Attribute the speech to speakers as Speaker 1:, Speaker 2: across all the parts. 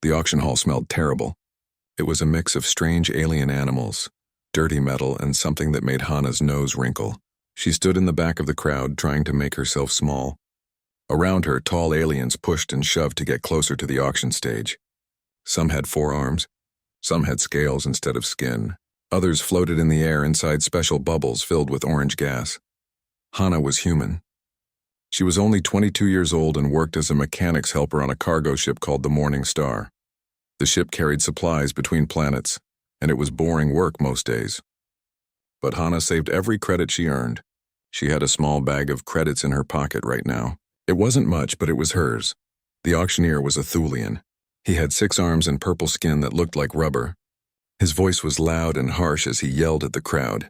Speaker 1: The auction hall smelled terrible. It was a mix of strange alien animals, dirty metal, and something that made Hana's nose wrinkle. She stood in the back of the crowd, trying to make herself small. Around her, tall aliens pushed and shoved to get closer to the auction stage. Some had 4 arms. Some had scales instead of skin. Others floated in the air inside special bubbles filled with orange gas. Hana was human. She was only 22 years old and worked as a mechanic's helper on a cargo ship called the Morning Star. The ship carried supplies between planets, and it was boring work most days. But Hana saved every credit she earned. She had a small bag of credits in her pocket right now. It wasn't much, but it was hers. The auctioneer was a Thulian. He had 6 arms and purple skin that looked like rubber. His voice was loud and harsh as he yelled at the crowd.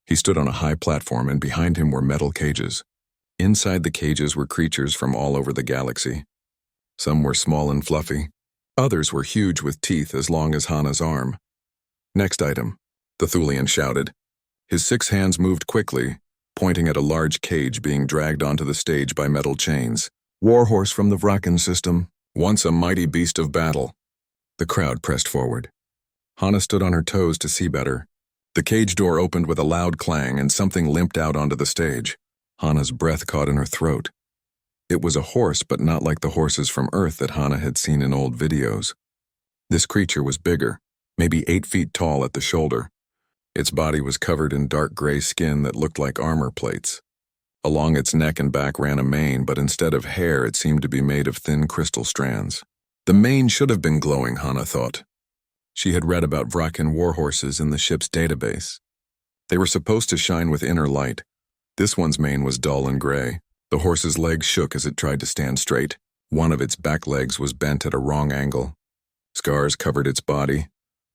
Speaker 1: He stood on a high platform, and behind him were metal cages. Inside the cages were creatures from all over the galaxy. Some were small and fluffy. Others were huge with teeth as long as Hana's arm. "Next item," the Thulian shouted. His 6 hands moved quickly, pointing at a large cage being dragged onto the stage by metal chains. "Warhorse from the Vraken system, once a mighty beast of battle." The crowd pressed forward. Hana stood on her toes to see better. The cage door opened with a loud clang and something limped out onto the stage. Hana's breath caught in her throat. It was a horse, but not like the horses from Earth that Hana had seen in old videos. This creature was bigger, maybe 8 feet tall at the shoulder. Its body was covered in dark gray skin that looked like armor plates. Along its neck and back ran a mane, but instead of hair, it seemed to be made of thin crystal strands. The mane should have been glowing, Hana thought. She had read about Vraken warhorses in the ship's database. They were supposed to shine with inner light. This one's mane was dull and gray. The horse's legs shook as it tried to stand straight. One of its back legs was bent at a wrong angle. Scars covered its body,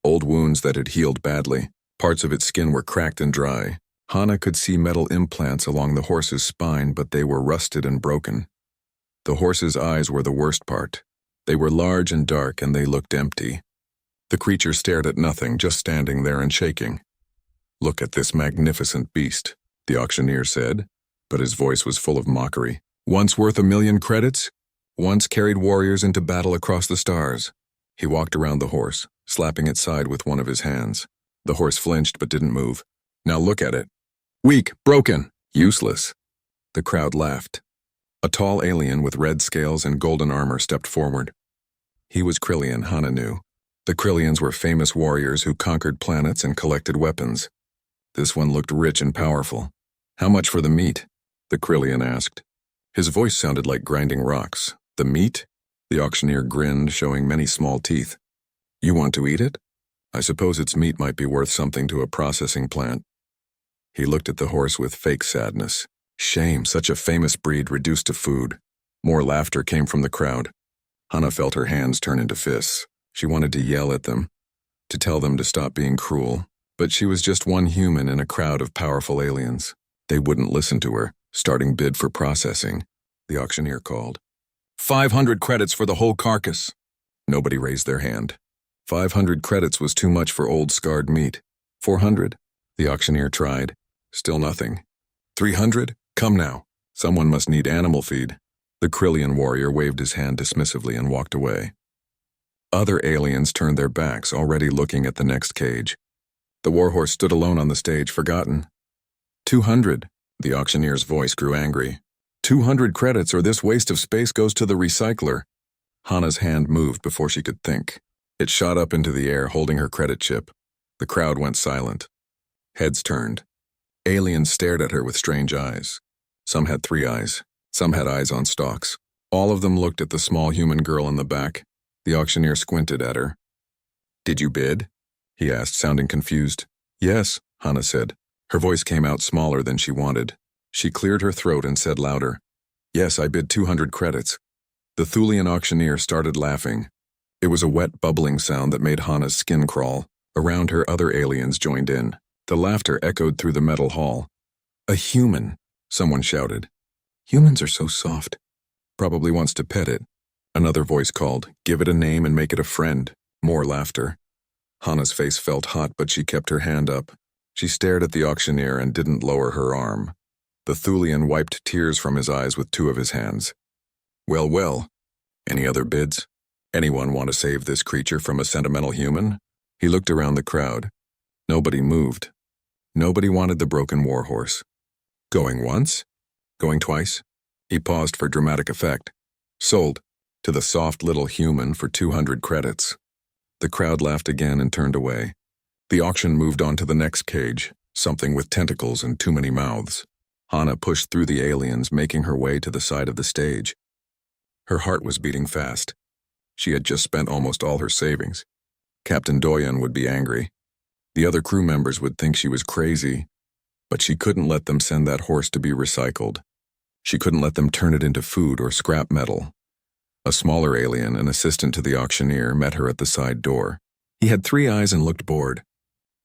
Speaker 1: old wounds that had healed badly. Parts of its skin were cracked and dry. Hana could see metal implants along the horse's spine, but they were rusted and broken. The horse's eyes were the worst part. They were large and dark, and they looked empty. The creature stared at nothing, just standing there and shaking. "Look at this magnificent beast," the auctioneer said, but his voice was full of mockery. "Once worth 1,000,000 credits? Once carried warriors into battle across the stars." He walked around the horse, slapping its side with one of his hands. The horse flinched but didn't move. "Now look at it. Weak, broken, useless." The crowd laughed. A tall alien with red scales and golden armor stepped forward. He was Krillian, Hana knew. The Krillians were famous warriors who conquered planets and collected weapons. This one looked rich and powerful. "How much for the meat?" the Krillian asked. His voice sounded like grinding rocks. "The meat?" The auctioneer grinned, showing many small teeth. "You want to eat it? I suppose its meat might be worth something to a processing plant." He looked at the horse with fake sadness. Shame, such a famous breed reduced to food. More laughter came from the crowd. Hana felt her hands turn into fists. She wanted to yell at them, to tell them to stop being cruel. But she was just one human in a crowd of powerful aliens. They wouldn't listen to her. "Starting bid for processing," the auctioneer called. 500 credits for the whole carcass." Nobody raised their hand. 500 credits was too much for old scarred meat. 400? The auctioneer tried. Still nothing. 300? Come now. Someone must need animal feed. The Krillian warrior waved his hand dismissively and walked away. Other aliens turned their backs, already looking at the next cage. The warhorse stood alone on the stage, forgotten. 200. The auctioneer's voice grew angry. 200 credits, or this waste of space goes to the recycler. Hana's hand moved before she could think. It shot up into the air, holding her credit chip. The crowd went silent. Heads turned. Aliens stared at her with strange eyes. Some had 3 eyes. Some had eyes on stalks. All of them looked at the small human girl in the back. The auctioneer squinted at her. "Did you bid?" he asked, sounding confused. "Yes," Hana said. Her voice came out smaller than she wanted. She cleared her throat and said louder, "Yes, I bid 200 credits." The Thulian auctioneer started laughing. It was a wet, bubbling sound that made Hana's skin crawl. Around her, other aliens joined in. The laughter echoed through the metal hall. "A human," someone shouted. "Humans are so soft. Probably wants to pet it." Another voice called, "Give it a name and make it a friend." More laughter. Hana's face felt hot, but she kept her hand up. She stared at the auctioneer and didn't lower her arm. The Thulian wiped tears from his eyes with 2 of his hands. Well, any other bids?" Anyone want to save this creature from a sentimental human? He looked around the crowd. Nobody moved. Nobody wanted the broken warhorse. Going once? Going twice? He paused for dramatic effect. Sold. To the soft little human for 200 credits. The crowd laughed again and turned away. The auction moved on to the next cage, something with tentacles and too many mouths. Hana pushed through the aliens, making her way to the side of the stage. Her heart was beating fast. She had just spent almost all her savings. Captain Doyen would be angry. The other crew members would think she was crazy, but she couldn't let them send that horse to be recycled. She couldn't let them turn it into food or scrap metal. A smaller alien, an assistant to the auctioneer, met her at the side door. He had 3 eyes and looked bored.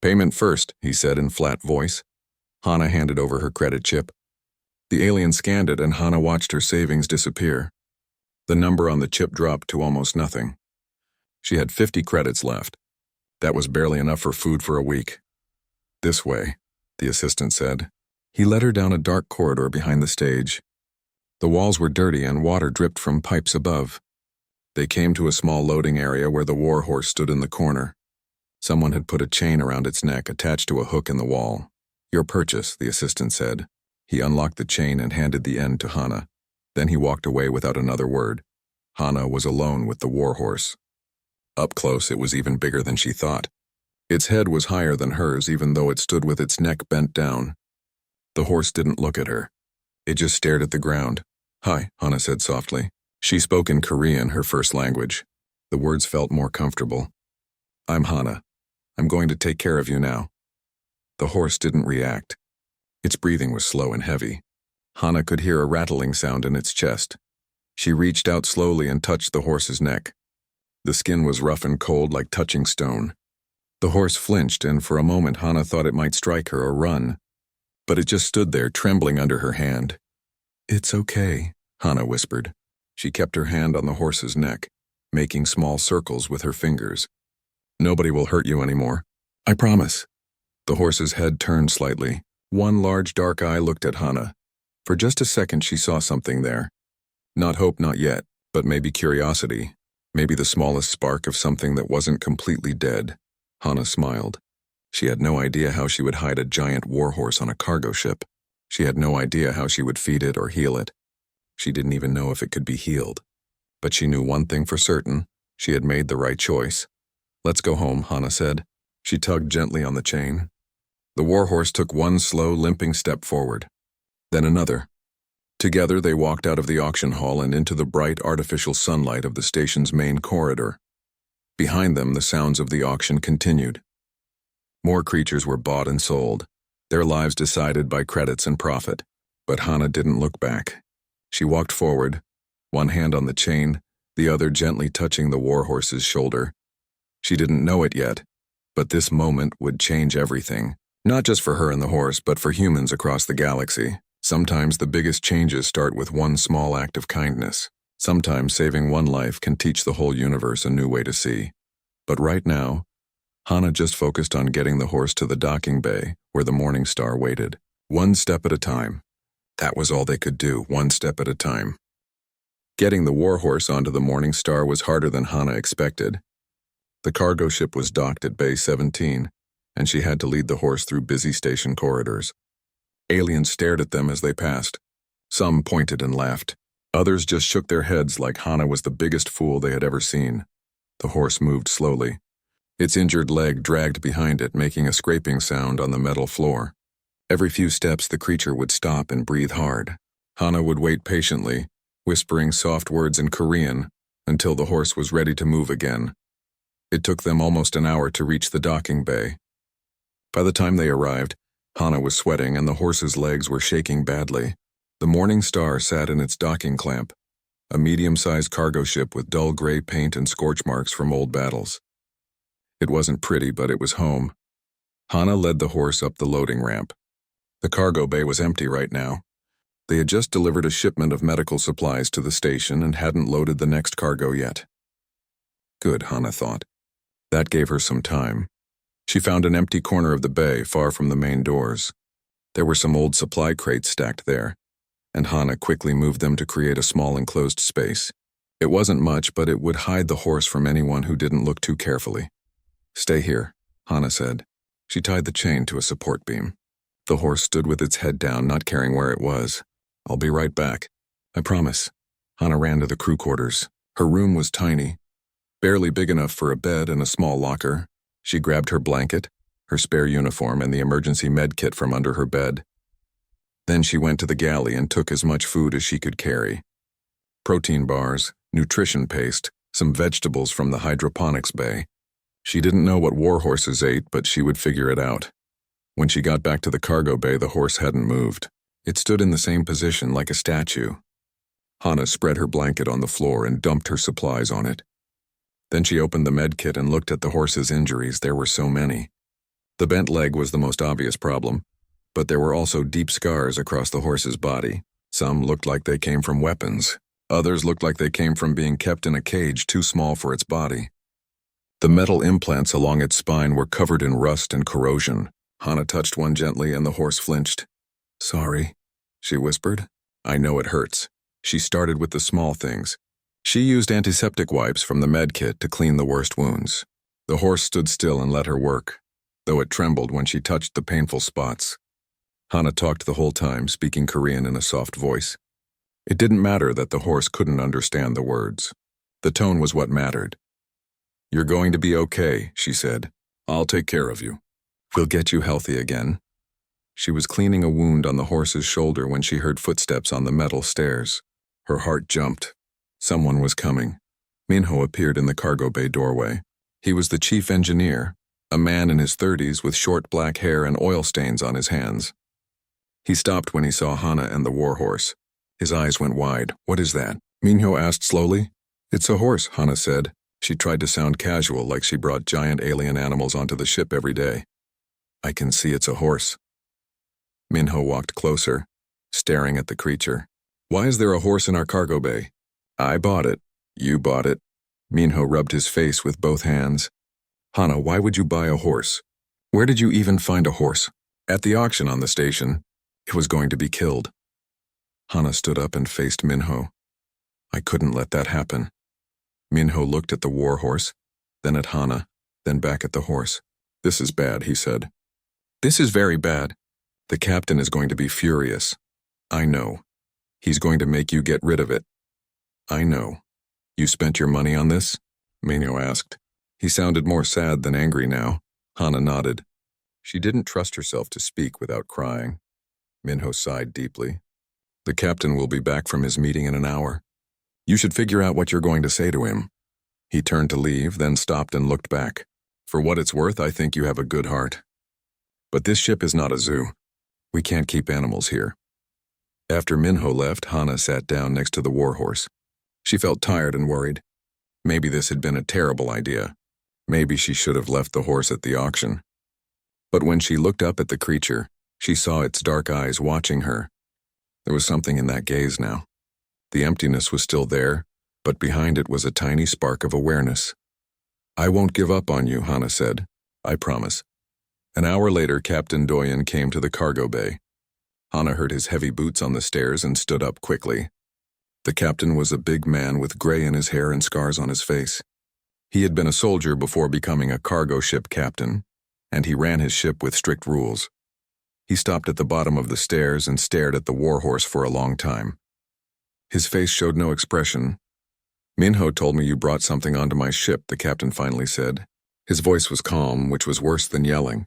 Speaker 1: "Payment first," he said in flat voice. Hana handed over her credit chip. The alien scanned it and Hana watched her savings disappear. The number on the chip dropped to almost nothing. She had 50 credits left. That was barely enough for food for a week. "This way," the assistant said. He led her down a dark corridor behind the stage. The walls were dirty and water dripped from pipes above. They came to a small loading area where the warhorse stood in the corner. Someone had put a chain around its neck attached to a hook in the wall. "Your purchase," the assistant said. He unlocked the chain and handed the end to Hana. Then he walked away without another word. Hana was alone with the warhorse. Up close, it was even bigger than she thought. Its head was higher than hers, even though it stood with its neck bent down. The horse didn't look at her. It just stared at the ground. "Hi," Hana said softly. She spoke in Korean, her first language. The words felt more comfortable. "I'm Hana. I'm going to take care of you now." The horse didn't react. Its breathing was slow and heavy. Hana could hear a rattling sound in its chest. She reached out slowly and touched the horse's neck. The skin was rough and cold like touching stone. The horse flinched, and for a moment Hana thought it might strike her or run. But it just stood there, trembling under her hand. "It's okay," Hana whispered. She kept her hand on the horse's neck, making small circles with her fingers. "Nobody will hurt you anymore. I promise." The horse's head turned slightly. One large dark eye looked at Hana. For just a second she saw something there. Not hope, not yet, but maybe curiosity. Maybe the smallest spark of something that wasn't completely dead. Hana smiled. She had no idea how she would hide a giant warhorse on a cargo ship. She had no idea how she would feed it or heal it. She didn't even know if it could be healed. But she knew one thing for certain. She had made the right choice. "Let's go home," Hana said. She tugged gently on the chain. The warhorse took one slow, limping step forward. Then another. Together they walked out of the auction hall and into the bright artificial sunlight of the station's main corridor. Behind them, the sounds of the auction continued. More creatures were bought and sold, their lives decided by credits and profit. But Hana didn't look back. She walked forward, one hand on the chain, the other gently touching the warhorse's shoulder. She didn't know it yet, but this moment would change everything. Not just for her and the horse, but for humans across the galaxy. Sometimes the biggest changes start with one small act of kindness. Sometimes saving one life can teach the whole universe a new way to see. But right now, Hana just focused on getting the horse to the docking bay where the Morning Star waited. One step at a time. That was all they could do, one step at a time. Getting the warhorse onto the Morning Star was harder than Hana expected. The cargo ship was docked at Bay 17, and she had to lead the horse through busy station corridors. Aliens stared at them as they passed. Some pointed and laughed. Others just shook their heads like Hana was the biggest fool they had ever seen. The horse moved slowly. Its injured leg dragged behind it, making a scraping sound on the metal floor. Every few steps, the creature would stop and breathe hard. Hana would wait patiently, whispering soft words in Korean, until the horse was ready to move again. It took them almost an hour to reach the docking bay. By the time they arrived, Hana was sweating and the horse's legs were shaking badly. The Morning Star sat in its docking clamp, a medium-sized cargo ship with dull gray paint and scorch marks from old battles. It wasn't pretty, but it was home. Hana led the horse up the loading ramp. The cargo bay was empty right now. They had just delivered a shipment of medical supplies to the station and hadn't loaded the next cargo yet. Good, Hana thought. That gave her some time. She found an empty corner of the bay, far from the main doors. There were some old supply crates stacked there, and Hana quickly moved them to create a small enclosed space. It wasn't much, but it would hide the horse from anyone who didn't look too carefully. "Stay here," Hana said. She tied the chain to a support beam. The horse stood with its head down, not caring where it was. "I'll be right back." "I promise." Hana ran to the crew quarters. Her room was tiny, barely big enough for a bed and a small locker. She grabbed her blanket, her spare uniform, and the emergency med kit from under her bed. Then she went to the galley and took as much food as she could carry. Protein bars, nutrition paste, some vegetables from the hydroponics bay. She didn't know what warhorses ate, but she would figure it out. When she got back to the cargo bay, the horse hadn't moved. It stood in the same position like a statue. Hana spread her blanket on the floor and dumped her supplies on it. Then she opened the med kit and looked at the horse's injuries. There were so many. The bent leg was the most obvious problem, but there were also deep scars across the horse's body. Some looked like they came from weapons. Others looked like they came from being kept in a cage too small for its body. The metal implants along its spine were covered in rust and corrosion. Hana touched one gently and the horse flinched. "Sorry," she whispered. "I know it hurts." She started with the small things. She used antiseptic wipes from the med kit to clean the worst wounds. The horse stood still and let her work, though it trembled when she touched the painful spots. Hana talked the whole time, speaking Korean in a soft voice. It didn't matter that the horse couldn't understand the words. The tone was what mattered. "You're going to be okay," she said. "I'll take care of you. We'll get you healthy again." She was cleaning a wound on the horse's shoulder when she heard footsteps on the metal stairs. Her heart jumped. Someone was coming. Minho appeared in the cargo bay doorway. He was the chief engineer, a man in his 30s with short black hair and oil stains on his hands. He stopped when he saw Hana and the warhorse. His eyes went wide. "What is that?" Minho asked slowly. "It's a horse," Hana said. She tried to sound casual, like she brought giant alien animals onto the ship every day. "I can see it's a horse." Minho walked closer, staring at the creature. "Why is there a horse in our cargo bay?" "I bought it." "You bought it." Minho rubbed his face with both hands. "Hana, why would you buy a horse? Where did you even find a horse?" "At the auction on the station. It was going to be killed." Hana stood up and faced Minho. "I couldn't let that happen." Minho looked at the warhorse, then at Hana, then back at the horse. "This is bad," he said. "This is very bad. The captain is going to be furious." "I know. He's going to make you get rid of it." "I know. You spent your money on this?" Minho asked. He sounded more sad than angry now. Hana nodded. She didn't trust herself to speak without crying. Minho sighed deeply. "The captain will be back from his meeting in an hour. You should figure out what you're going to say to him." He turned to leave, then stopped and looked back. "For what it's worth, I think you have a good heart. But this ship is not a zoo. We can't keep animals here." After Minho left, Hana sat down next to the warhorse. She felt tired and worried. Maybe this had been a terrible idea. Maybe she should have left the horse at the auction. But when she looked up at the creature, she saw its dark eyes watching her. There was something in that gaze now. The emptiness was still there, but behind it was a tiny spark of awareness. "I won't give up on you," Hana said. "I promise." An hour later, Captain Doyen came to the cargo bay. Hana heard his heavy boots on the stairs and stood up quickly. The captain was a big man with gray in his hair and scars on his face. He had been a soldier before becoming a cargo ship captain, and he ran his ship with strict rules. He stopped at the bottom of the stairs and stared at the warhorse for a long time. His face showed no expression. "Minho told me you brought something onto my ship," the captain finally said. His voice was calm, which was worse than yelling.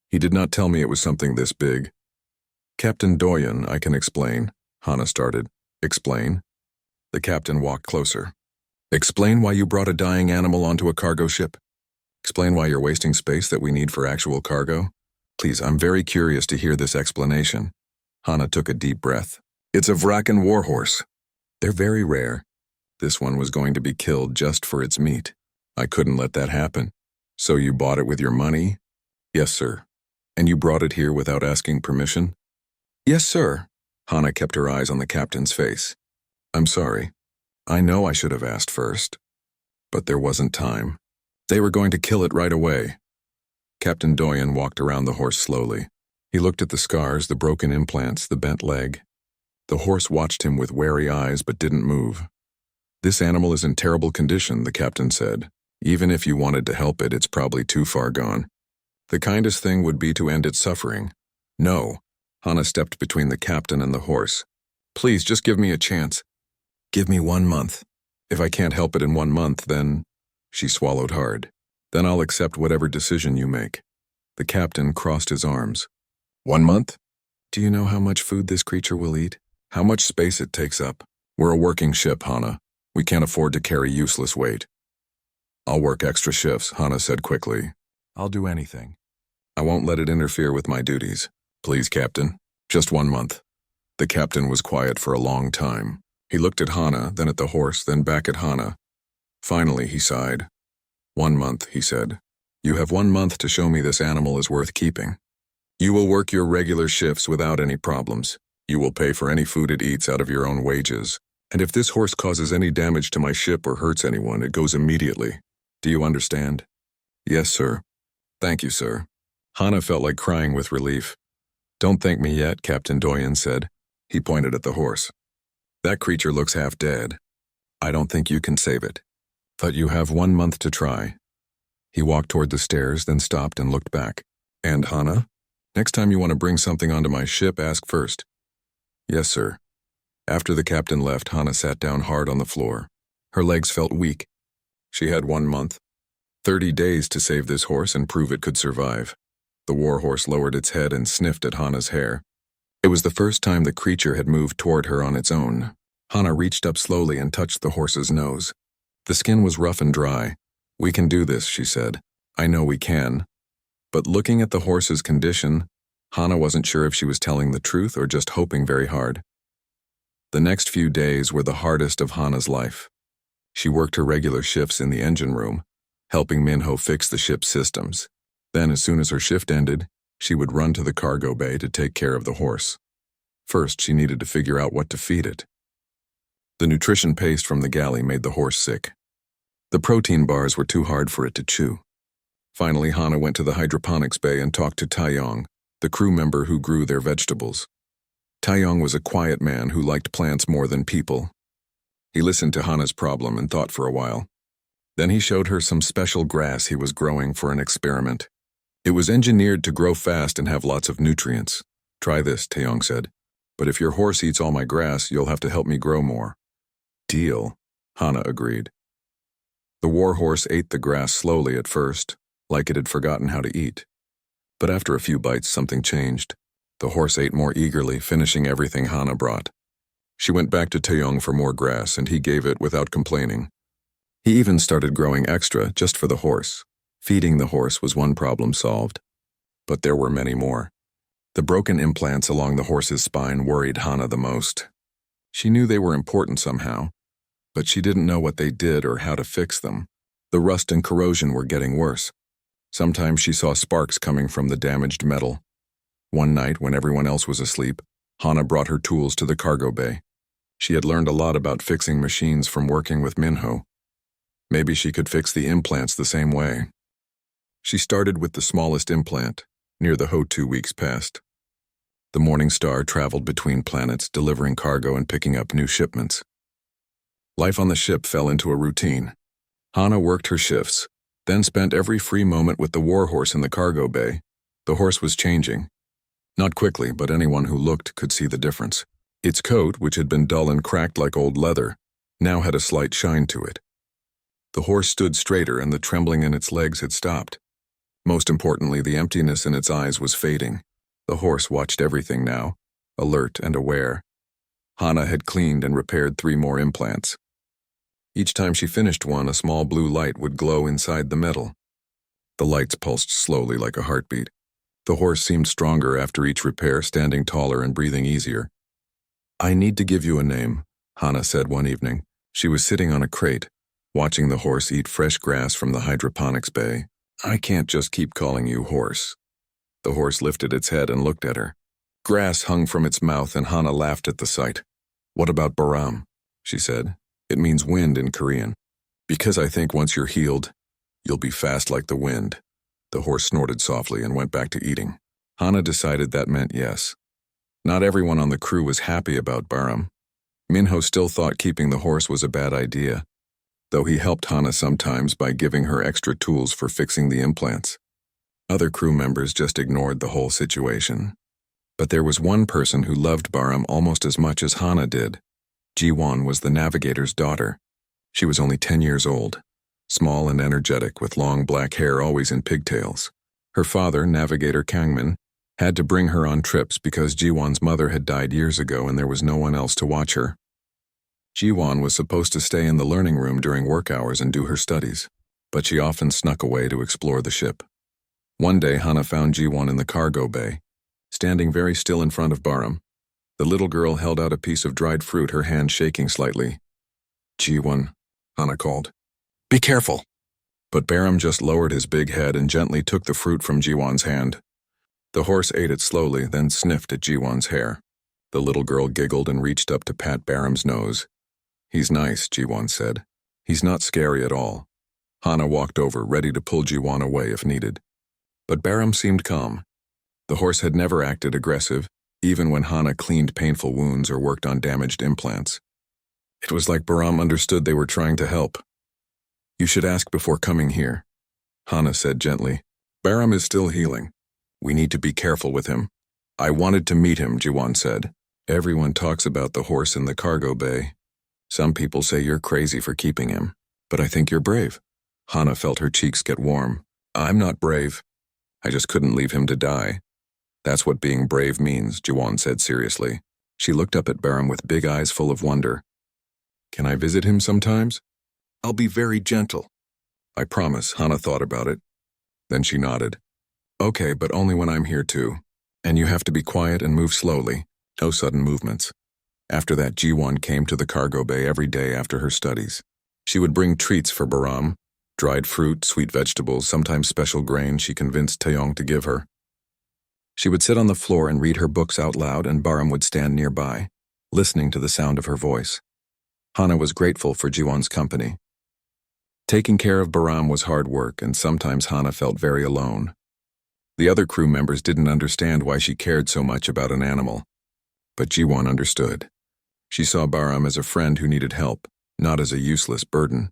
Speaker 1: "He did not tell me it was something this big." "Captain Doyen, I can explain," Hana started. "Explain?" The captain walked closer. "Explain why you brought a dying animal onto a cargo ship? Explain why you're wasting space that we need for actual cargo? Please, I'm very curious to hear this explanation." Hana took a deep breath. "It's a Vrakan warhorse. They're very rare. This one was going to be killed just for its meat. I couldn't let that happen." "So you bought it with your money?" "Yes, sir." "And you brought it here without asking permission?" "Yes, sir." Hana kept her eyes on the captain's face. "I'm sorry. I know I should have asked first. But there wasn't time. They were going to kill it right away." Captain Doyen walked around the horse slowly. He looked at the scars, the broken implants, the bent leg. The horse watched him with wary eyes but didn't move. This animal is in terrible condition, the captain said. Even if you wanted to help it, it's probably too far gone. The kindest thing would be to end its suffering. No. Hana stepped between the captain and the horse. Please, just give me a chance. Give me 1 month. If I can't help it in 1 month, then... She swallowed hard. Then I'll accept whatever decision you make. The captain crossed his arms. 1 month? Do you know how much food this creature will eat? How much space it takes up? We're a working ship, Hana. We can't afford to carry useless weight. I'll work extra shifts, Hana said quickly. I'll do anything. I won't let it interfere with my duties. Please, Captain. Just 1 month. The captain was quiet for a long time. He looked at Hana, then at the horse, then back at Hana. Finally, he sighed. 1 month, he said. You have 1 month to show me this animal is worth keeping. You will work your regular shifts without any problems. You will pay for any food it eats out of your own wages. And if this horse causes any damage to my ship or hurts anyone, it goes immediately. Do you understand? Yes, sir. Thank you, sir. Hana felt like crying with relief. Don't thank me yet, Captain Doyen said. He pointed at the horse. That creature looks half dead. I don't think you can save it. But you have 1 month to try. He walked toward the stairs, then stopped and looked back. And Hana? Next time you want to bring something onto my ship, ask first. Yes, sir. After the captain left, Hana sat down hard on the floor. Her legs felt weak. She had 1 month. 30 days to save this horse and prove it could survive. The war horse lowered its head and sniffed at Hana's hair. It was the first time the creature had moved toward her on its own. Hana reached up slowly and touched the horse's nose. The skin was rough and dry. We can do this, she said. I know we can. But looking at the horse's condition, Hana wasn't sure if she was telling the truth or just hoping very hard. The next few days were the hardest of Hana's life. She worked her regular shifts in the engine room, helping Minho fix the ship's systems. Then, as soon as her shift ended, she would run to the cargo bay to take care of the horse. First, she needed to figure out what to feed it. The nutrition paste from the galley made the horse sick. The protein bars were too hard for it to chew. Finally, Hana went to the hydroponics bay and talked to Taeyong, the crew member who grew their vegetables. Taeyong was a quiet man who liked plants more than people. He listened to Hana's problem and thought for a while. Then he showed her some special grass he was growing for an experiment. It was engineered to grow fast and have lots of nutrients. Try this, Taeyong said. But if your horse eats all my grass, you'll have to help me grow more. Deal, Hana agreed. The war horse ate the grass slowly at first, like it had forgotten how to eat. But after a few bites, something changed. The horse ate more eagerly, finishing everything Hana brought. She went back to Taeyong for more grass, and he gave it without complaining. He even started growing extra just for the horse. Feeding the horse was one problem solved. But there were many more. The broken implants along the horse's spine worried Hana the most. She knew they were important somehow, but she didn't know what they did or how to fix them. The rust and corrosion were getting worse. Sometimes she saw sparks coming from the damaged metal. One night, when everyone else was asleep, Hana brought her tools to the cargo bay. She had learned a lot about fixing machines from working with Minho. Maybe she could fix the implants the same way. She started with the smallest implant, near the Ho 2 weeks past. The Morning Star traveled between planets, delivering cargo and picking up new shipments. Life on the ship fell into a routine. Hana worked her shifts, then spent every free moment with the war horse in the cargo bay. The horse was changing. Not quickly, but anyone who looked could see the difference. Its coat, which had been dull and cracked like old leather, now had a slight shine to it. The horse stood straighter and the trembling in its legs had stopped. Most importantly, the emptiness in its eyes was fading. The horse watched everything now, alert and aware. Hana had cleaned and repaired 3 more implants. Each time she finished one, a small blue light would glow inside the metal. The lights pulsed slowly like a heartbeat. The horse seemed stronger after each repair, standing taller and breathing easier. I need to give you a name, Hana said one evening. She was sitting on a crate, watching the horse eat fresh grass from the hydroponics bay. I can't just keep calling you horse. The horse lifted its head and looked at her. Grass hung from its mouth and Hana laughed at the sight. What about Baram? She said. It means wind in Korean. Because I think once you're healed, you'll be fast like the wind. The horse snorted softly and went back to eating. Hana decided that meant yes. Not everyone on the crew was happy about Baram. Minho still thought keeping the horse was a bad idea, though he helped Hana sometimes by giving her extra tools for fixing the implants. Other crew members just ignored the whole situation. But there was one person who loved Baram almost as much as Hana did. Jiwon was the navigator's daughter. She was only 10 years old, small and energetic with long black hair always in pigtails. Her father, Navigator Kangmin, had to bring her on trips because Jiwon's mother had died years ago and there was no one else to watch her. Jiwon was supposed to stay in the learning room during work hours and do her studies, but she often snuck away to explore the ship. One day, Hana found Jiwon in the cargo bay, standing very still in front of Baram. The little girl held out a piece of dried fruit, her hand shaking slightly. "Jiwon," Hana called. "Be careful." But Baram just lowered his big head and gently took the fruit from Jiwon's hand. The horse ate it slowly, then sniffed at Jiwon's hair. The little girl giggled and reached up to pat Baram's nose. "He's nice," Jiwon said. "He's not scary at all." Hana walked over, ready to pull Jiwon away if needed. But Baram seemed calm. The horse had never acted aggressive, even when Hana cleaned painful wounds or worked on damaged implants. It was like Baram understood they were trying to help. "You should ask before coming here," Hana said gently. "Baram is still healing. We need to be careful with him." "I wanted to meet him," Jiwon said. "Everyone talks about the horse in the cargo bay. Some people say you're crazy for keeping him, but I think you're brave." Hana felt her cheeks get warm. "I'm not brave. I just couldn't leave him to die." "That's what being brave means," Jiwon said seriously. She looked up at Baram with big eyes full of wonder. "Can I visit him sometimes?" "I'll be very gentle." "I promise." Hana thought about it. Then she nodded. "Okay, but only when I'm here too. And you have to be quiet and move slowly. No sudden movements." After that, Jiwon came to the cargo bay every day after her studies. She would bring treats for Baram, dried fruit, sweet vegetables, sometimes special grain she convinced Taeyong to give her. She would sit on the floor and read her books out loud, and Baram would stand nearby, listening to the sound of her voice. Hana was grateful for Jiwon's company. Taking care of Baram was hard work, and sometimes Hana felt very alone. The other crew members didn't understand why she cared so much about an animal. But Jiwon understood. She saw Baram as a friend who needed help, not as a useless burden.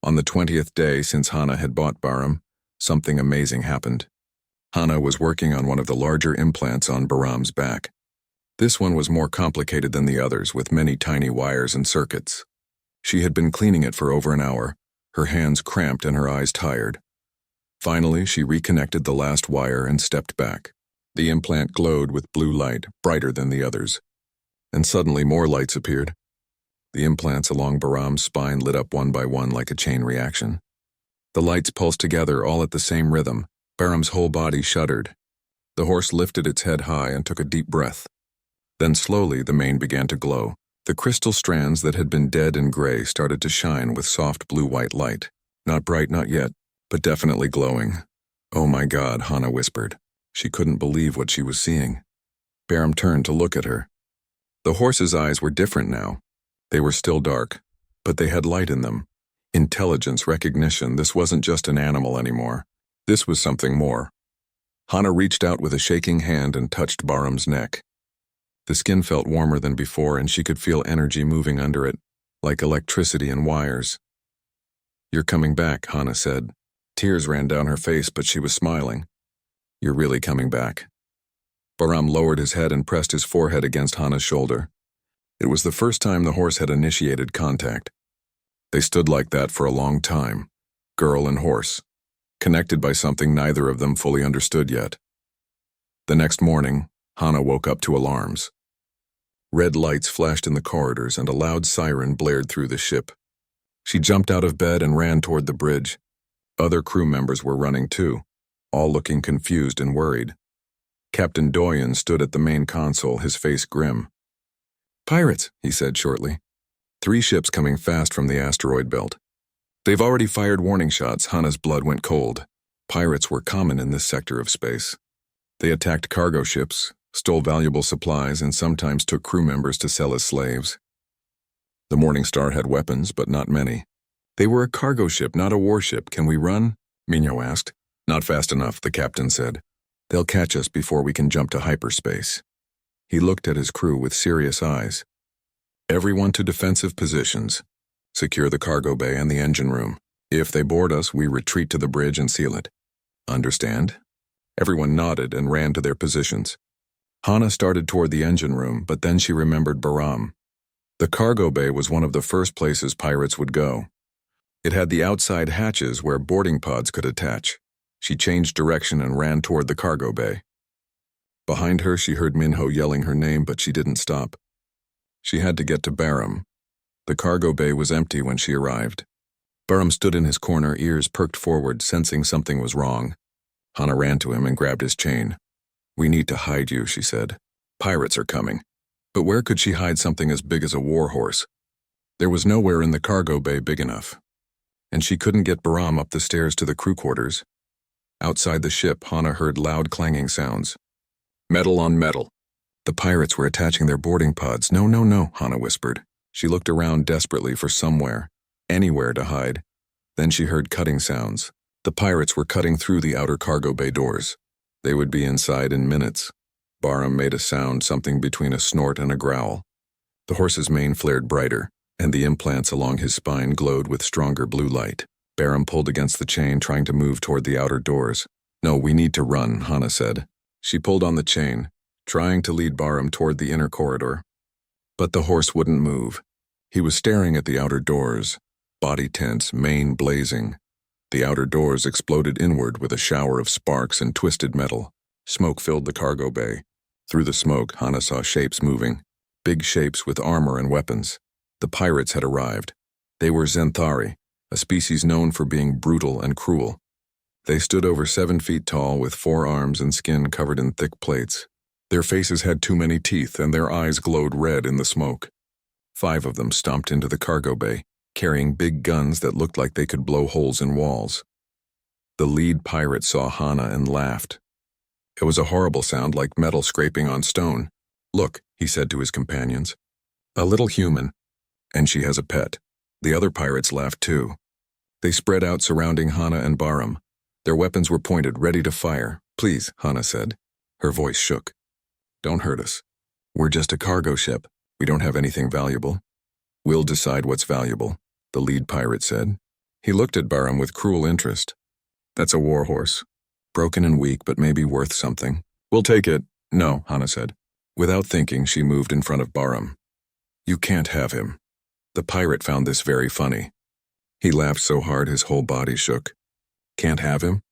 Speaker 1: On the 20th day since Hana had bought Baram, something amazing happened. Hana was working on one of the larger implants on Baram's back. This one was more complicated than the others, with many tiny wires and circuits. She had been cleaning it for over an hour, her hands cramped and her eyes tired. Finally, she reconnected the last wire and stepped back. The implant glowed with blue light, brighter than the others. And suddenly more lights appeared. The implants along Baram's spine lit up one by one like a chain reaction. The lights pulsed together, all at the same rhythm. Baram's whole body shuddered. The horse lifted its head high and took a deep breath. Then slowly the mane began to glow. The crystal strands that had been dead and gray started to shine with soft blue-white light. Not bright, not yet, but definitely glowing. "Oh my God," Hana whispered. She couldn't believe what she was seeing. Baram turned to look at her. The horse's eyes were different now. They were still dark, but they had light in them. Intelligence, recognition. This wasn't just an animal anymore. This was something more. Hana reached out with a shaking hand and touched Baram's neck. The skin felt warmer than before, and she could feel energy moving under it, like electricity and wires. "You're coming back," Hana said. Tears ran down her face, but she was smiling. "You're really coming back." Baram lowered his head and pressed his forehead against Hana's shoulder. It was the first time the horse had initiated contact. They stood like that for a long time, girl and horse, connected by something neither of them fully understood yet. The next morning, Hana woke up to alarms. Red lights flashed in the corridors and a loud siren blared through the ship. She jumped out of bed and ran toward the bridge. Other crew members were running too, all looking confused and worried. Captain Doyen stood at the main console, his face grim. "Pirates," he said shortly. 3 ships coming fast from the asteroid belt. They've already fired warning shots. Hana's blood went cold. Pirates were common in this sector of space. They attacked cargo ships, stole valuable supplies, and sometimes took crew members to sell as slaves. The Morning Star had weapons, but not many. "They were a cargo ship, not a warship. Can we run?" Minho asked. "Not fast enough," the captain said. "They'll catch us before we can jump to hyperspace." He looked at his crew with serious eyes. Everyone to defensive positions. Secure the cargo bay and the engine room. If they board us, we retreat to the bridge and seal it. Understand? Everyone nodded and ran to their positions. Hana started toward the engine room, but then she remembered Bahram. The cargo bay was one of the first places pirates would go. It had the outside hatches where boarding pods could attach. She changed direction and ran toward the cargo bay. Behind her, she heard Minho yelling her name, but she didn't stop. She had to get to Bahram. The cargo bay was empty when she arrived. Bahram stood in his corner, ears perked forward, sensing something was wrong. Hana ran to him and grabbed his chain. "We need to hide you," she said. "Pirates are coming." But where could she hide something as big as a war horse? There was nowhere in the cargo bay big enough. And she couldn't get Bahram up the stairs to the crew quarters. Outside the ship, Hana heard loud clanging sounds. Metal on metal. The pirates were attaching their boarding pods. "No, no, no," Hana whispered. She looked around desperately for somewhere, anywhere to hide. Then she heard cutting sounds. The pirates were cutting through the outer cargo bay doors. They would be inside in minutes. Bahram made a sound, something between a snort and a growl. The horse's mane flared brighter, and the implants along his spine glowed with stronger blue light. Bahram pulled against the chain, trying to move toward the outer doors. "No, we need to run," Hana said. She pulled on the chain, trying to lead Bahram toward the inner corridor. But the horse wouldn't move. He was staring at the outer doors, body tense, mane blazing. The outer doors exploded inward with a shower of sparks and twisted metal. Smoke filled the cargo bay. Through the smoke, Hana saw shapes moving. Big shapes with armor and weapons. The pirates had arrived. They were Zenthari, a species known for being brutal and cruel. They stood over 7 feet tall with 4 arms and skin covered in thick plates. Their faces had too many teeth and their eyes glowed red in the smoke. 5 of them stomped into the cargo bay, carrying big guns that looked like they could blow holes in walls. The lead pirate saw Hana and laughed. It was a horrible sound, like metal scraping on stone. "Look," he said to his companions. "A little human. And she has a pet." The other pirates laughed too. They spread out surrounding Hana and Bahram. Their weapons were pointed, ready to fire. "Please," Hana said. Her voice shook. "Don't hurt us. We're just a cargo ship. We don't have anything valuable." "We'll decide what's valuable," the lead pirate said. He looked at Bahram with cruel interest. "That's a war horse. Broken and weak, but maybe worth something." "We'll take it." "No," Hana said. Without thinking, she moved in front of Bahram. "You can't have him." The pirate found this very funny. He laughed so hard his whole body shook. "Can't have him?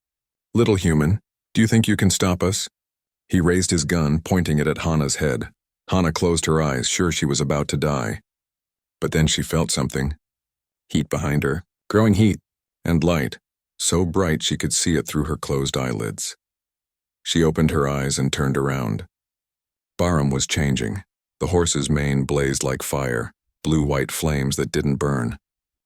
Speaker 1: Little human, do you think you can stop us?" He raised his gun, pointing it at Hana's head. Hana closed her eyes, sure she was about to die. But then she felt something. Heat behind her, growing heat, and light, so bright she could see it through her closed eyelids. She opened her eyes and turned around. Bahram was changing. The horse's mane blazed like fire, blue-white flames that didn't burn.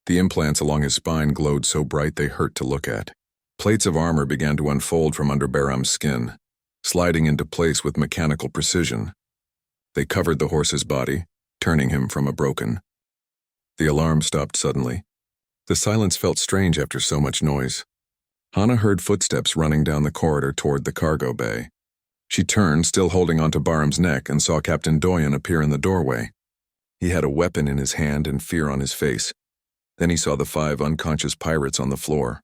Speaker 1: The implants along his spine glowed so bright they hurt to look at. Plates of armor began to unfold from under Bahram's skin, sliding into place with mechanical precision. They covered the horse's body, turning him from a broken. The alarm stopped suddenly. The silence felt strange after so much noise. Hana heard footsteps running down the corridor toward the cargo bay. She turned, still holding onto Bahram's neck, and saw Captain Doyen appear in the doorway. He had a weapon in his hand and fear on his face. Then he saw the 5 unconscious pirates on the floor.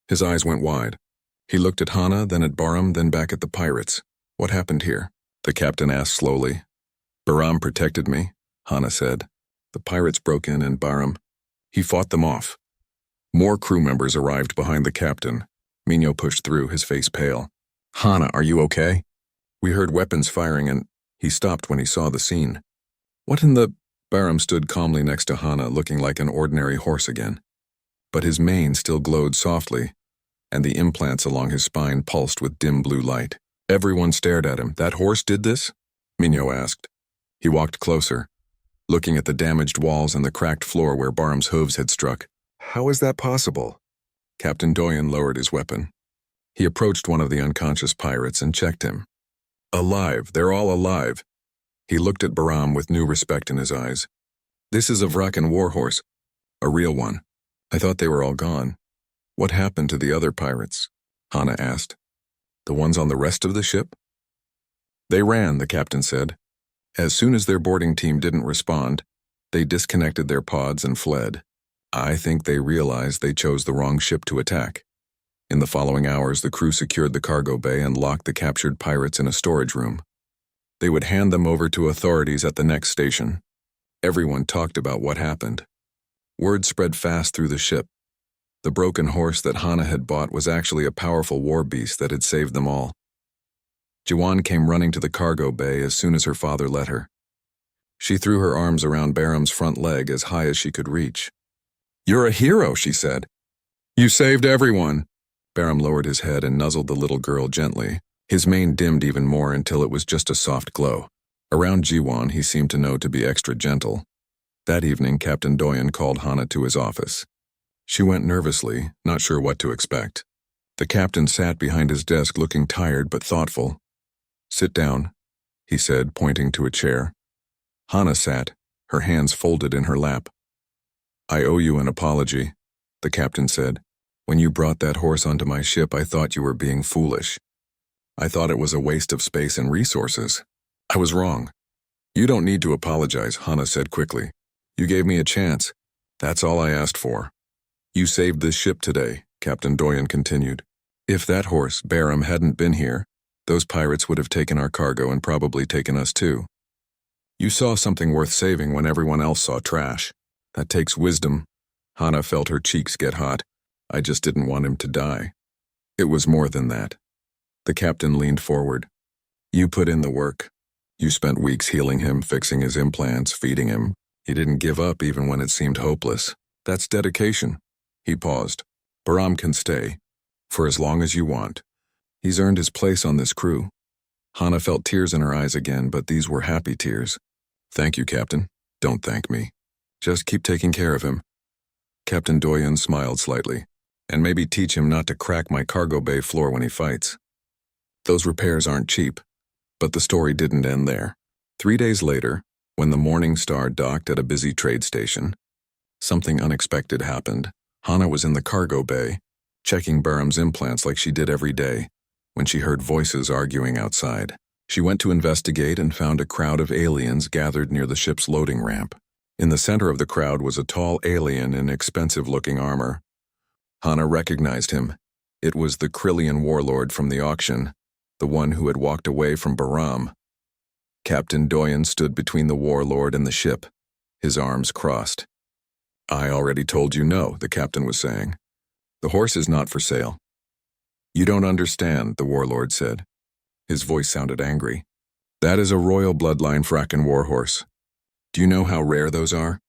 Speaker 1: His eyes went wide. He looked at Hana, then at Bahram, then back at the pirates. "What happened here?" the captain asked slowly. "Bahram protected me," Hana said. "The pirates broke in and Bahram, he fought them off." More crew members arrived behind the captain. Minho pushed through, his face pale. "Hana, are you okay?" "We heard weapons firing and—" He stopped when he saw the scene. "What in the—" Bahram stood calmly next to Hana, looking like an ordinary horse again. But his mane still glowed softly, and the implants along his spine pulsed with dim blue light. Everyone stared at him. "That horse did this?" Minho asked. He walked closer, looking at the damaged walls and the cracked floor where Bahram's hooves had struck. "How is that possible?" Captain Doyen lowered his weapon. He approached one of the unconscious pirates and checked him. "Alive, they're all alive." He looked at Bahram with new respect in his eyes. "This is a Vrakan warhorse, a real one. I thought they were all gone." "What happened to the other pirates?" Hana asked. "The ones on the rest of the ship?" "They ran," the captain said. As soon as their boarding team didn't respond, they disconnected their pods and fled. I think they realized they chose the wrong ship to attack. In the following hours, the crew secured the cargo bay and locked the captured pirates in a storage room. They would hand them over to authorities at the next station. Everyone talked about what happened. Word spread fast through the ship. The broken horse that Hana had bought was actually a powerful war beast that had saved them all. Jiwan came running to the cargo bay as soon as her father let her. She threw her arms around Baram's front leg as high as she could reach. "You're a hero," she said. "You saved everyone." Baram lowered his head and nuzzled the little girl gently. His mane dimmed even more until it was just a soft glow. Around Jiwan, he seemed to know to be extra gentle. That evening, Captain Doyen called Hana to his office. She went nervously, not sure what to expect. The captain sat behind his desk looking tired but thoughtful. "Sit down," he said, pointing to a chair. Hana sat, her hands folded in her lap. "I owe you an apology," the captain said. "When you brought that horse onto my ship, I thought you were being foolish. I thought it was a waste of space and resources. I was wrong." "You don't need to apologize," Hana said quickly. "You gave me a chance. That's all I asked for." "You saved this ship today," Captain Doyen continued. "If that horse, Baram, hadn't been here, those pirates would have taken our cargo and probably taken us too. You saw something worth saving when everyone else saw trash. That takes wisdom." Hana felt her cheeks get hot. "I just didn't want him to die." "It was more than that." The captain leaned forward. "You put in the work. You spent weeks healing him, fixing his implants, feeding him. You didn't give up even when it seemed hopeless. That's dedication." He paused. "Baram can stay, for as long as you want. He's earned his place on this crew." Hana felt tears in her eyes again, but these were happy tears. "Thank you, Captain. Don't thank me. Just keep taking care of him." Captain Doyen smiled slightly. "And maybe teach him not to crack my cargo bay floor when he fights." Those repairs aren't cheap. But the story didn't end there. 3 days later, when the Morning Star docked at a busy trade station, something unexpected happened. Hana was in the cargo bay, checking Baram's implants like she did every day, when she heard voices arguing outside. She went to investigate and found a crowd of aliens gathered near the ship's loading ramp. In the center of the crowd was a tall alien in expensive-looking armor. Hana recognized him. It was the Krillian warlord from the auction, the one who had walked away from Baram. Captain Doyen stood between the warlord and the ship, his arms crossed. "I already told you no," the captain was saying. "The horse is not for sale." "You don't understand," the warlord said. His voice sounded angry. "That is a royal bloodline Fracken warhorse. Do you know how rare those are?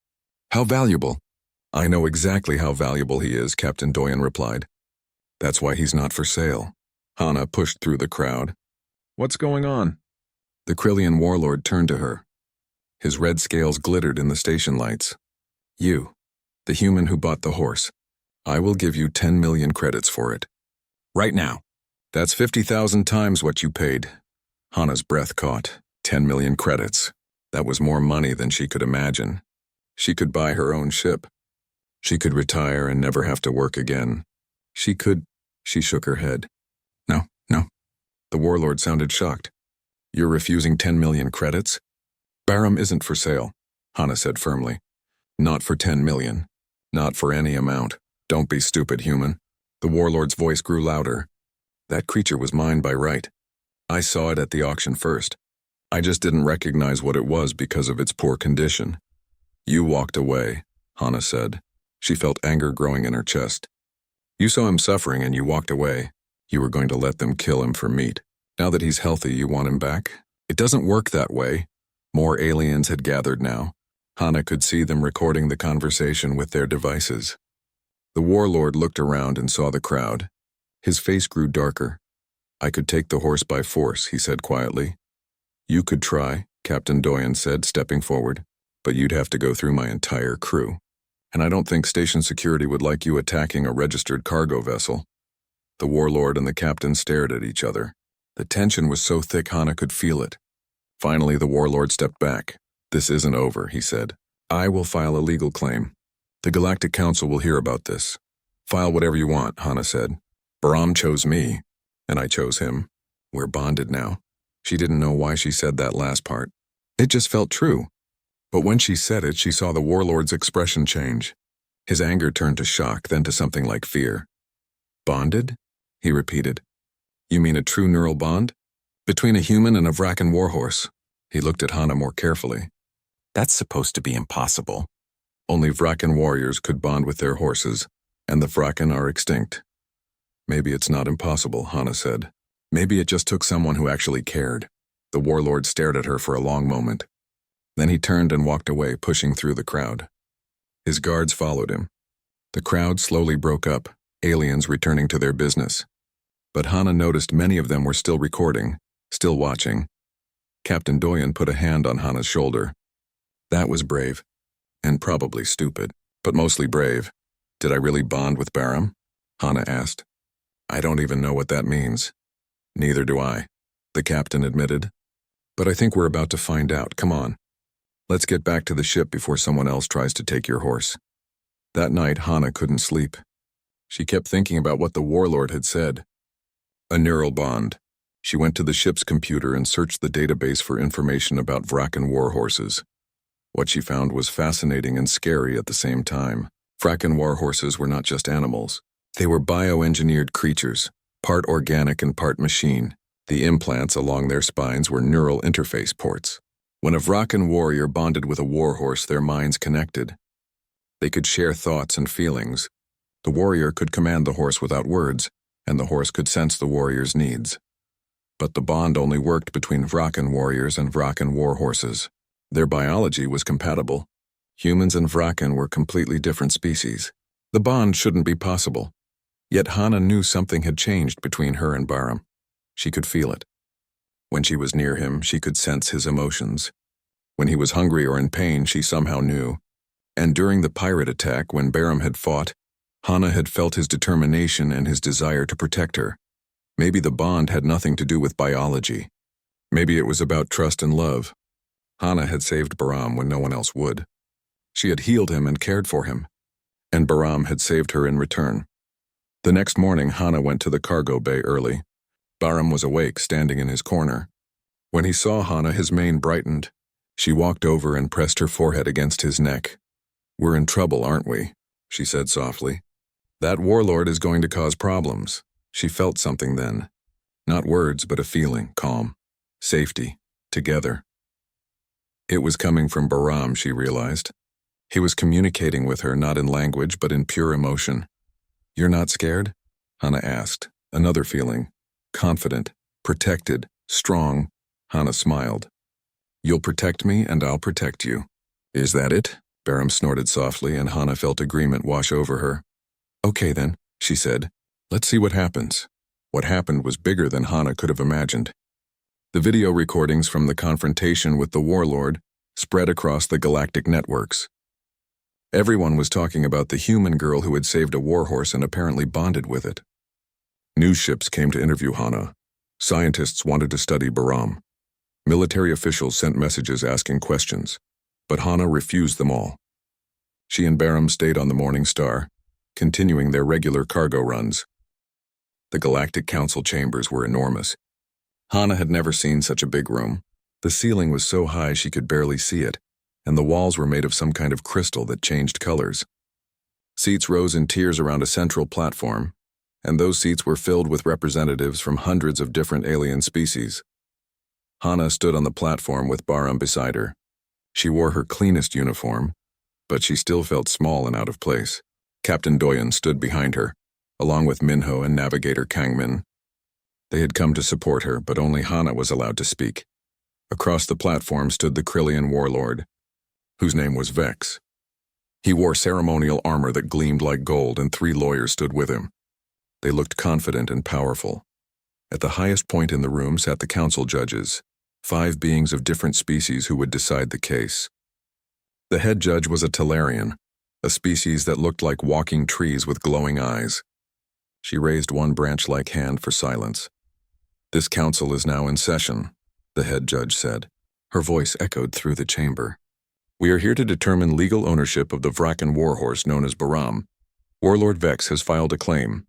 Speaker 1: How valuable?" "I know exactly how valuable he is," Captain Doyen replied. "That's why he's not for sale." Hana pushed through the crowd. "What's going on?" The Krillian warlord turned to her. His red scales glittered in the station lights. "You, the human who bought the horse. I will give you 10 million credits for it. Right now. That's 50,000 times what you paid." Hana's breath caught. 10 million credits. That was more money than she could imagine. She could buy her own ship. She could retire and never have to work again. She shook her head. No. The warlord sounded shocked. "You're refusing 10 million credits? Baram isn't for sale," Hana said firmly. "Not for 10 million. Not for any amount. Don't be stupid, human." The warlord's voice grew louder. "That creature was mine by right. I saw it at the auction first. I just didn't recognize what it was because of its poor condition." "You walked away," Hana said. She felt anger growing in her chest. "You saw him suffering and you walked away. You were going to let them kill him for meat. Now that he's healthy, you want him back? It doesn't work that way." More aliens had gathered now. Hana could see them recording the conversation with their devices. The warlord looked around and saw the crowd. His face grew darker. "I could take the horse by force," he said quietly. "You could try," Captain Doyen said, stepping forward, "but you'd have to go through my entire crew. And I don't think station security would like you attacking a registered cargo vessel." The warlord and the captain stared at each other. The tension was so thick Hana could feel it. Finally, the warlord stepped back. "This isn't over," he said. "I will file a legal claim. The Galactic Council will hear about this." "File whatever you want," Hana said. "Baram chose me, and I chose him. We're bonded now." She didn't know why she said that last part. It just felt true. But when she said it, she saw the warlord's expression change. His anger turned to shock, then to something like fear. Bonded? He repeated. You mean a true neural bond? Between a human and a Vrakan warhorse. He looked at Hana more carefully. That's supposed to be impossible. Only Vrakan warriors could bond with their horses, and the Vrakan are extinct. Maybe it's not impossible, Hana said. Maybe it just took someone who actually cared. The warlord stared at her for a long moment. Then he turned and walked away, pushing through the crowd. His guards followed him. The crowd slowly broke up, aliens returning to their business. But Hana noticed many of them were still recording, still watching. Captain Doyen put a hand on Hana's shoulder. That was brave. And probably stupid, but mostly brave. Did I really bond with Baram? Hana asked. I don't even know what that means. Neither do I, the captain admitted. But I think we're about to find out. Come on. Let's get back to the ship before someone else tries to take your horse. That night, Hana couldn't sleep. She kept thinking about what the warlord had said. A neural bond. She went to the ship's computer and searched the database for information about Vrakan warhorses. What she found was fascinating and scary at the same time. Vrakan warhorses were not just animals. They were bioengineered creatures, part organic and part machine. The implants along their spines were neural interface ports. When a Vrakan warrior bonded with a warhorse, their minds connected. They could share thoughts and feelings. The warrior could command the horse without words, and the horse could sense the warrior's needs. But the bond only worked between Vrakan warriors and Vrakan warhorses. Their biology was compatible. Humans and Vrakan were completely different species. The bond shouldn't be possible. Yet Hana knew something had changed between her and Baram. She could feel it. When she was near him, she could sense his emotions. When he was hungry or in pain, she somehow knew. And during the pirate attack, when Baram had fought, Hana had felt his determination and his desire to protect her. Maybe the bond had nothing to do with biology. Maybe it was about trust and love. Hana had saved Baram when no one else would. She had healed him and cared for him, and Baram had saved her in return. The next morning, Hana went to the cargo bay early. Baram was awake, standing in his corner. When he saw Hana, his mane brightened. She walked over and pressed her forehead against his neck. We're in trouble, aren't we? She said softly. That warlord is going to cause problems. She felt something then. Not words, but a feeling, calm, safety, together. It was coming from Baram, she realized. He was communicating with her, not in language, but in pure emotion. You're not scared? Hana asked. Another feeling. Confident, protected, strong. Hana smiled. You'll protect me, and I'll protect you. Is that it? Baram snorted softly, and Hana felt agreement wash over her. Okay then, she said. Let's see what happens. What happened was bigger than Hana could have imagined. The video recordings from the confrontation with the warlord spread across the galactic networks. Everyone was talking about the human girl who had saved a warhorse and apparently bonded with it. News ships came to interview Hana. Scientists wanted to study Baram. Military officials sent messages asking questions, but Hana refused them all. She and Baram stayed on the Morning Star, continuing their regular cargo runs. The Galactic Council chambers were enormous. Hana had never seen such a big room. The ceiling was so high she could barely see it, and the walls were made of some kind of crystal that changed colors. Seats rose in tiers around a central platform, and those seats were filled with representatives from hundreds of different alien species. Hana stood on the platform with Baram beside her. She wore her cleanest uniform, but she still felt small and out of place. Captain Doyen stood behind her, along with Minho and Navigator Kangmin. They had come to support her, but only Hana was allowed to speak. Across the platform stood the Krillian warlord, whose name was Vex. He wore ceremonial armor that gleamed like gold, and 3 lawyers stood with him. They looked confident and powerful. At the highest point in the room sat the council judges, 5 beings of different species who would decide the case. The head judge was a Talarian, a species that looked like walking trees with glowing eyes. She raised one branch-like hand for silence. This council is now in session, the head judge said. Her voice echoed through the chamber. We are here to determine legal ownership of the Vrakan warhorse known as Baram. Warlord Vex has filed a claim.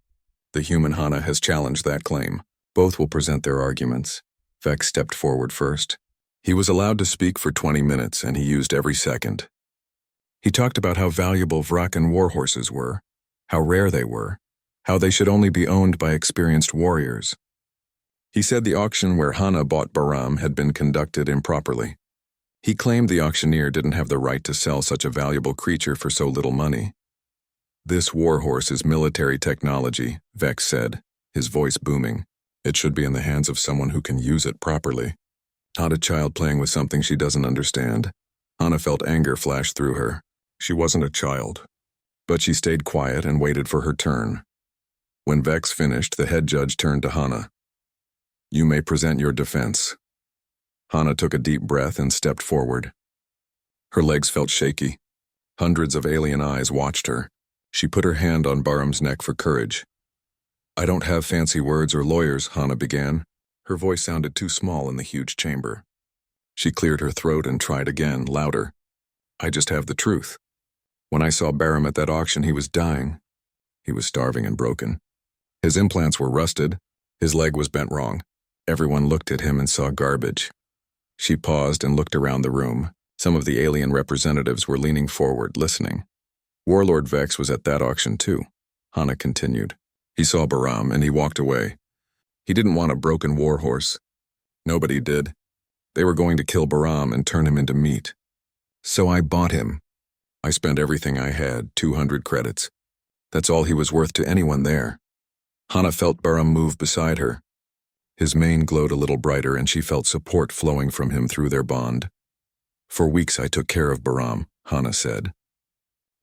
Speaker 1: The human Hana has challenged that claim. Both will present their arguments. Vex stepped forward first. He was allowed to speak for 20 minutes, and he used every second. He talked about how valuable Vrakan warhorses were, how rare they were, how they should only be owned by experienced warriors. He said the auction where Hana bought Baram had been conducted improperly. He claimed the auctioneer didn't have the right to sell such a valuable creature for so little money. "This warhorse is military technology," Vex said, his voice booming. "It should be in the hands of someone who can use it properly. Not a child playing with something she doesn't understand." Hana felt anger flash through her. She wasn't a child. But she stayed quiet and waited for her turn. When Vex finished, the head judge turned to Hana. "You may present your defense." Hana took a deep breath and stepped forward. Her legs felt shaky. Hundreds of alien eyes watched her. She put her hand on Baram's neck for courage. "I don't have fancy words or lawyers," Hana began. Her voice sounded too small in the huge chamber. She cleared her throat and tried again, louder. "I just have the truth. When I saw Baram at that auction, he was dying. He was starving and broken. His implants were rusted. His leg was bent wrong. Everyone looked at him and saw garbage." She paused and looked around the room. Some of the alien representatives were leaning forward, listening. "Warlord Vex was at that auction too," Hana continued. "He saw Baram and he walked away. He didn't want a broken warhorse. Nobody did. They were going to kill Baram and turn him into meat. So I bought him. I spent everything I had, 200 credits. That's all he was worth to anyone there." Hana felt Baram move beside her. His mane glowed a little brighter, and she felt support flowing from him through their bond. "For weeks I took care of Baram," Hana said.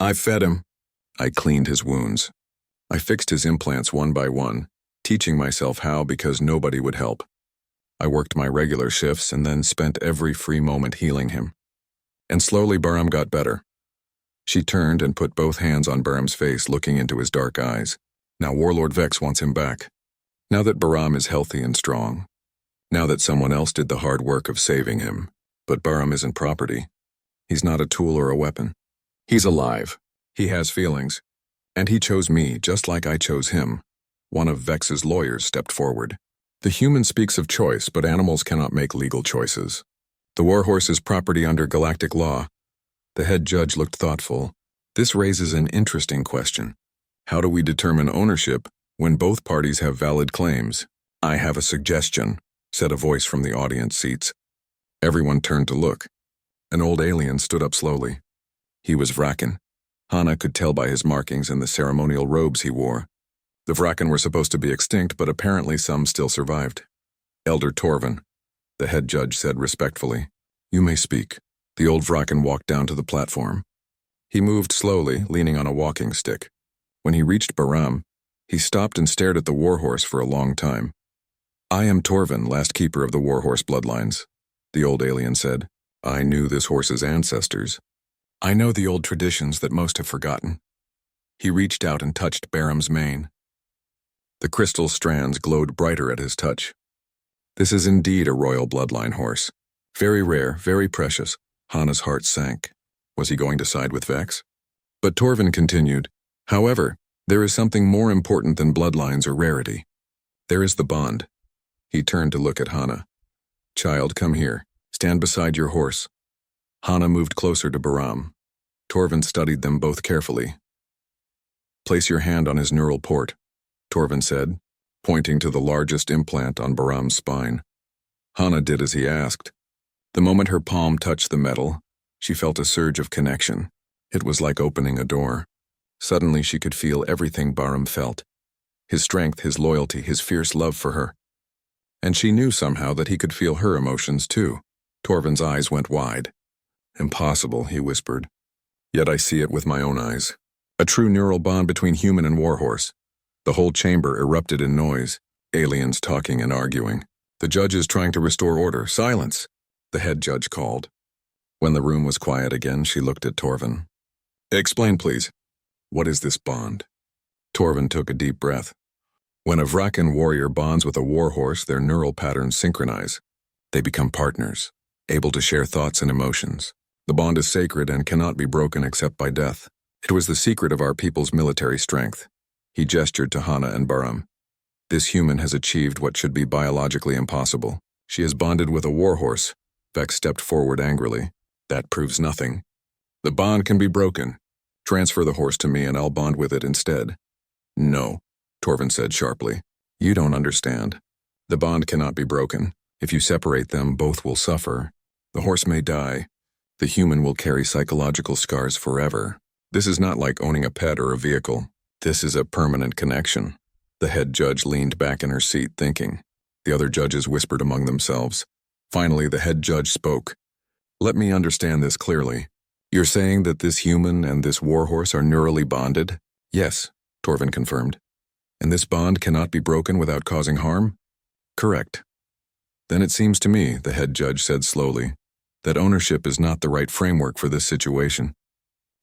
Speaker 1: "I fed him. I cleaned his wounds. I fixed his implants one by one, teaching myself how because nobody would help. I worked my regular shifts and then spent every free moment healing him. And slowly Baram got better." She turned and put both hands on Baram's face, looking into his dark eyes. "Now Warlord Vex wants him back. Now that Baram is healthy and strong. Now that someone else did the hard work of saving him. But Baram isn't property. He's not a tool or a weapon. He's alive. He has feelings. And he chose me, just like I chose him." One of Vex's lawyers stepped forward. "The human speaks of choice, but animals cannot make legal choices. The warhorse is property under galactic law." The head judge looked thoughtful. "This raises an interesting question. How do we determine ownership when both parties have valid claims?" "I have a suggestion," said a voice from the audience seats. Everyone turned to look. An old alien stood up slowly. He was Vrakan. Hana could tell by his markings and the ceremonial robes he wore. The Vrakan were supposed to be extinct, but apparently some still survived. "Elder Torvin," the head judge said respectfully. "You may speak." The old Vrakan walked down to the platform. He moved slowly, leaning on a walking stick. When he reached Baram, he stopped and stared at the warhorse for a long time. "I am Torvin, last keeper of the warhorse bloodlines," the old alien said. "I knew this horse's ancestors. I know the old traditions that most have forgotten." He reached out and touched Baram's mane. The crystal strands glowed brighter at his touch. "This is indeed a royal bloodline horse. Very rare, very precious." Hana's heart sank. Was he going to side with Vex? But Torvin continued, "However, there is something more important than bloodlines or rarity. There is the bond." He turned to look at Hana. "Child, come here. Stand beside your horse." Hana moved closer to Baram. Torvin studied them both carefully. "Place your hand on his neural port," Torvin said, pointing to the largest implant on Baram's spine. Hana did as he asked. The moment her palm touched the metal, she felt a surge of connection. It was like opening a door. Suddenly she could feel everything Baram felt. His strength, his loyalty, his fierce love for her. And she knew somehow that he could feel her emotions too. Torvin's eyes went wide. "Impossible," he whispered. "Yet I see it with my own eyes. A true neural bond between human and warhorse." The whole chamber erupted in noise, aliens talking and arguing. "The judge is trying to restore order. Silence!" the head judge called. When the room was quiet again, she looked at Torvin. "Explain, please. What is this bond?" Torvin took a deep breath. "When a Vrakan warrior bonds with a warhorse, their neural patterns synchronize. They become partners, able to share thoughts and emotions. The bond is sacred and cannot be broken except by death. It was the secret of our people's military strength." He gestured to Hana and Baram. "This human has achieved what should be biologically impossible. She has bonded with a warhorse, Vex stepped forward angrily. That proves nothing. The bond can be broken. Transfer the horse to me and I'll bond with it instead. No, Torvin said sharply. You don't understand. The bond cannot be broken. If you separate them, both will suffer. The horse may die. The human will carry psychological scars forever. This is not like owning a pet or a vehicle. This is a permanent connection. The head judge leaned back in her seat, thinking. The other judges whispered among themselves. Finally, the head judge spoke. Let me understand this clearly. You're saying that this human and this warhorse are neurally bonded? Yes, Torvin confirmed. And this bond cannot be broken without causing harm? Correct. Then it seems to me, the head judge said slowly, that ownership is not the right framework for this situation.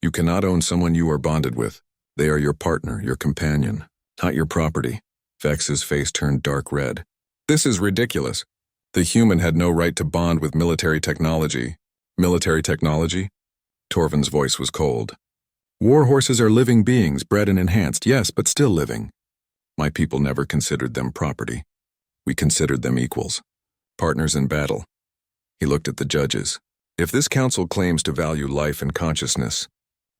Speaker 1: You cannot own someone you are bonded with. They are your partner, your companion, not your property. Vex's face turned dark red. This is ridiculous. The human had no right to bond with military technology. Military technology? Torvin's voice was cold. War horses are living beings, bred and enhanced, yes, but still living. My people never considered them property. We considered them equals, partners in battle. He looked at the judges. If this council claims to value life and consciousness,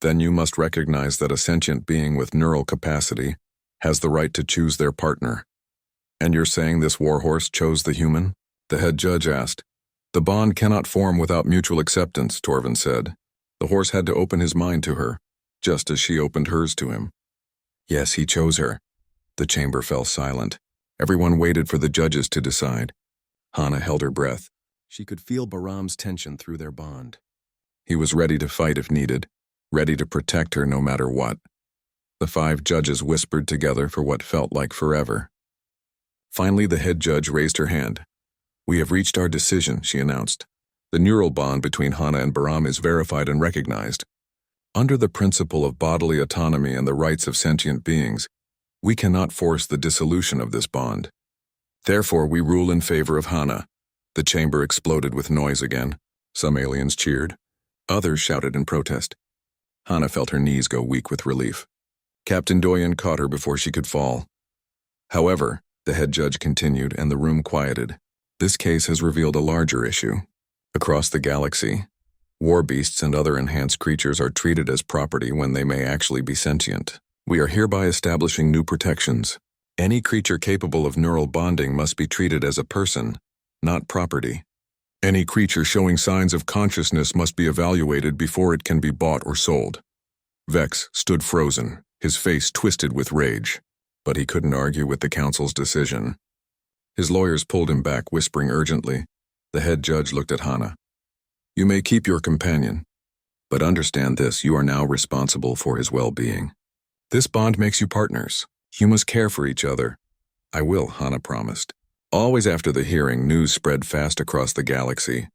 Speaker 1: then you must recognize that a sentient being with neural capacity has the right to choose their partner. And you're saying this warhorse chose the human? The head judge asked. The bond cannot form without mutual acceptance, Torvin said. The horse had to open his mind to her, just as she opened hers to him. Yes, he chose her. The chamber fell silent. Everyone waited for the judges to decide. Hana held her breath. She could feel Bahram's tension through their bond. He was ready to fight if needed, ready to protect her no matter what. The 5 judges whispered together for what felt like forever. Finally, the head judge raised her hand. We have reached our decision, she announced. The neural bond between Hana and Bahram is verified and recognized. Under the principle of bodily autonomy and the rights of sentient beings, we cannot force the dissolution of this bond. Therefore, we rule in favor of Hana. The chamber exploded with noise again. Some aliens cheered. Others shouted in protest. Hana felt her knees go weak with relief. Captain Doyen caught her before she could fall. However, the head judge continued, and the room quieted. This case has revealed a larger issue. Across the galaxy, war beasts and other enhanced creatures are treated as property when they may actually be sentient. We are hereby establishing new protections. Any creature capable of neural bonding must be treated as a person, not property. Any creature showing signs of consciousness must be evaluated before it can be bought or sold. Vex stood frozen, his face twisted with rage, but he couldn't argue with the council's decision. His lawyers pulled him back, whispering urgently. The head judge looked at Hana. You may keep your companion, but understand this, you are now responsible for his well-being. This bond makes you partners. You must care for each other. I will, Hana promised. Always after the hearing, news spread fast across the galaxy.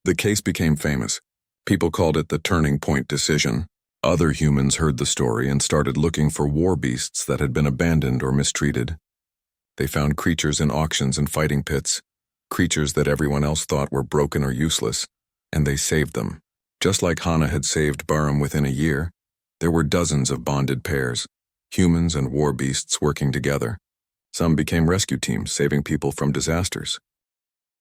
Speaker 1: The case became famous. People called it the turning point decision. Other humans heard the story and started looking for war beasts that had been abandoned or mistreated. They found creatures in auctions and fighting pits, creatures that everyone else thought were broken or useless, and they saved them. Just like Hana had saved Bahram within a year, there were dozens of bonded pairs, humans and war beasts working together. Some became rescue teams, saving people from disasters.